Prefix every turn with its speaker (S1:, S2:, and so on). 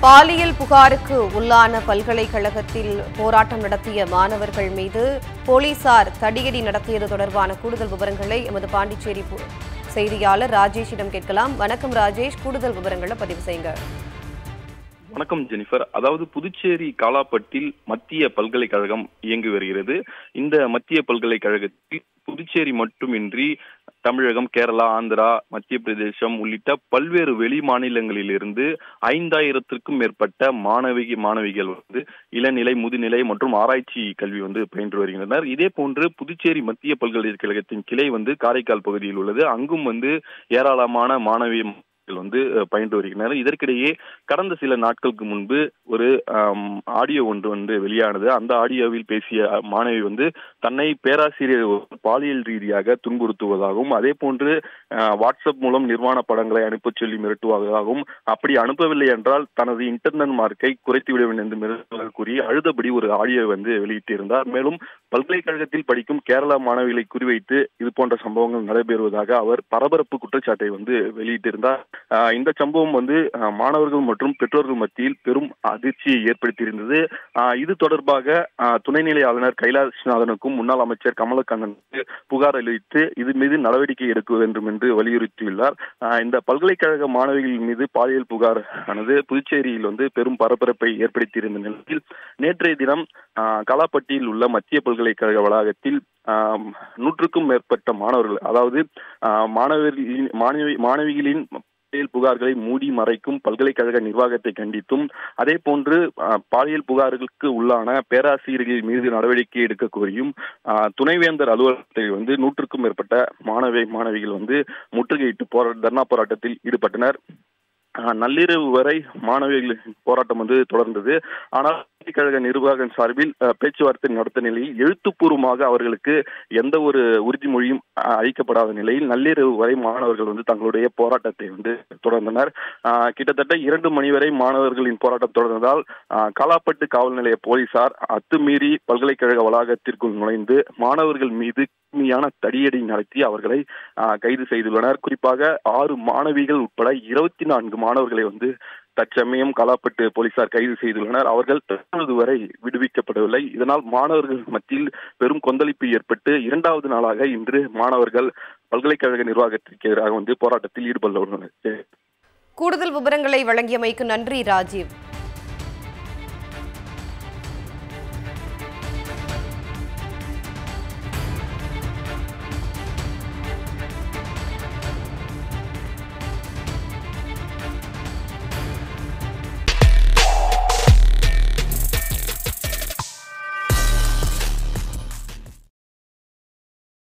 S1: பாலியல் புகாருக்கு உள்ளான பல்கலைக்கழகத்தில் போராட்டம் நடத்திய மாணவர்கள் மீது போலீசார் தடியடி நடத்தியது தொடர்பான கூடுதல் விவரங்களை எமது பாண்டிச்சேரி செய்தியாளர் ராஜேஷிடம் கேட்கலாம். வணக்கம் ராஜேஷ், கூடுதல் விவரங்களை பதிவு செய்யுங்க.
S2: வணக்கம் ஜெனிஃபர். அதாவது புதுச்சேரி காலாப்பட்டில் மத்திய பல்கலைக்கழகம் இயங்கி வருகிறது. இந்த மத்திய பல்கலைக்கழகத்தில் புதுச்சேரி மட்டுமின்றி தமிழகம், கேரளா, ஆந்திரா, மத்திய பிரதேசம் உள்ளிட்ட பல்வேறு வெளி மாநிலங்களிலிருந்து 5000த்திற்கும் மேற்பட்ட மாணவிகள் இளநிலை, முதுநிலை மற்றும் ஆராய்ச்சி கல்வி பயின்று வருகின்றனர். இதே போன்று புதுச்சேரி மத்திய பல்கலைக்கழகத்தின் கிளை காரைக்கால் பகுதியில் உள்ளது. அங்கும் ஏராளமான மாணவி பயின்று வருகின்றனர். இதற்கிடையே கடந்த சில நாட்களுக்கு முன்பு ஒரு ஆடியோ ஒன்று வெளியானது. அந்த ஆடியோவில் பேசிய மாணவி தன்னை பேராசிரியர் பாலியல் ரீதியாக துன்புறுத்துவதாகவும், அதே போன்று வாட்ஸ்அப் மூலம் நிர்வாண படங்களை அனுப்ப சொல்லி மிரட்டுவதாகவும், அப்படி அனுப்பவில்லை என்றால் தனது இன்டர்னல் மார்க்கை குறைத்துவிட வேண்டும் என்று மிரட்டுவதாக கூறி அழுதபடி ஒரு ஆடியோ வெளியிட்டிருந்தார். மேலும் பல்கலைக்கழகத்தில் படிக்கும் கேரளா மாணவிகளை குறிவைத்து இது போன்ற சம்பவங்கள் நடைபெறுவதாக அவர் பரபரப்பு குற்றச்சாட்டை வெளியிட்டிருந்தார். இந்த சம்பவம் மாணவர்கள் மற்றும் பெற்றோர்கள் மத்தியில் பெரும் அதிர்ச்சியை ஏற்படுத்தியிருந்தது. இது தொடர்பாக துணைநிலை ஆளுநர் கைலாஷ்நாதனுக்கும் முன்னாள் அமைச்சர் கமலக்கண்ணனுக்கு புகார் அளித்து இது மீது நடவடிக்கை எடுக்க வேண்டும் என்று வலியுறுத்தியுள்ளார். இந்த பல்கலைக்கழக மாணவிகள் மீது பாலியல் புகார் ஆனது புதுச்சேரியில் பெரும் பரபரப்பை ஏற்படுத்தியிருந்த நிலையில் நேற்றைய தினம் காலாப்பட்டியில் உள்ள மத்திய பல்கலைக்கழக வளாகத்தில் 100க்கும் மேற்பட்ட மாணவர்கள், அதாவது மாணவிகளின் புகார்களை மூடி மறைக்கும் பல்கலைக்கழக நிர்வாகத்தை கண்டித்தும், அதே போன்று பாலியல் புகார்களுக்கு உள்ளான பேராசிரியர்கள் மீது நடவடிக்கை எடுக்க கோரியும் துணைவேந்தர் அலுவலகத்தை 100க்கும் மேற்பட்ட மாணவிகள் முற்றுகையிட்டு தர்ணா போராட்டத்தில் ஈடுபட்டனர். நள்ளிரவு வரை மாணவிகளின் போராட்டம் தொடர்ந்தது. ஆனால் பல்கலைக்கழக நிர்வாகம் சார்பில் பேச்சுவார்த்தை நடத்த நிலையில் எழுத்துப்பூர்வமாக அவர்களுக்கு எந்த ஒரு உறுதிமொழியும் அளிக்கப்படாத நிலையில் நள்ளிரவு வரை மாணவர்கள் தங்களுடைய போராட்டத்தை தொடர்ந்தனர். கிட்டத்தட்ட 2 மணி வரை மாணவர்களின் போராட்டம் தொடர்ந்ததால் காலாப்பட்டு காவல் நிலைய போலீசார் அத்துமீறி பல்கலைக்கழக வளாகத்திற்குள் நுழைந்து மாணவர்கள் மீது கடுமையான தடியடி நடத்தி அவர்களை கைது செய்துள்ளனர். குறிப்பாக 6 மாணவிகள் உட்பட 24 மாணவர்களை தற்சமயம் காலாப்பட்டு போலீசார் கைது செய்துள்ளனர். அவர்கள் தற்பொழுது வரை விடுவிக்கப்படவில்லை. இதனால் மாணவர்கள் மத்தியில் பெரும் கொந்தளிப்பு ஏற்பட்டு 2வது நாளாக இன்று மாணவர்கள் பல்கலைக்கழக நிர்வாகத்திற்கு எதிராக போராட்டத்தில் ஈடுபட உள்ளனர்.
S1: கூடுதல் விவரங்களை வழங்கியமைக்கு நன்றி ராஜீவ்.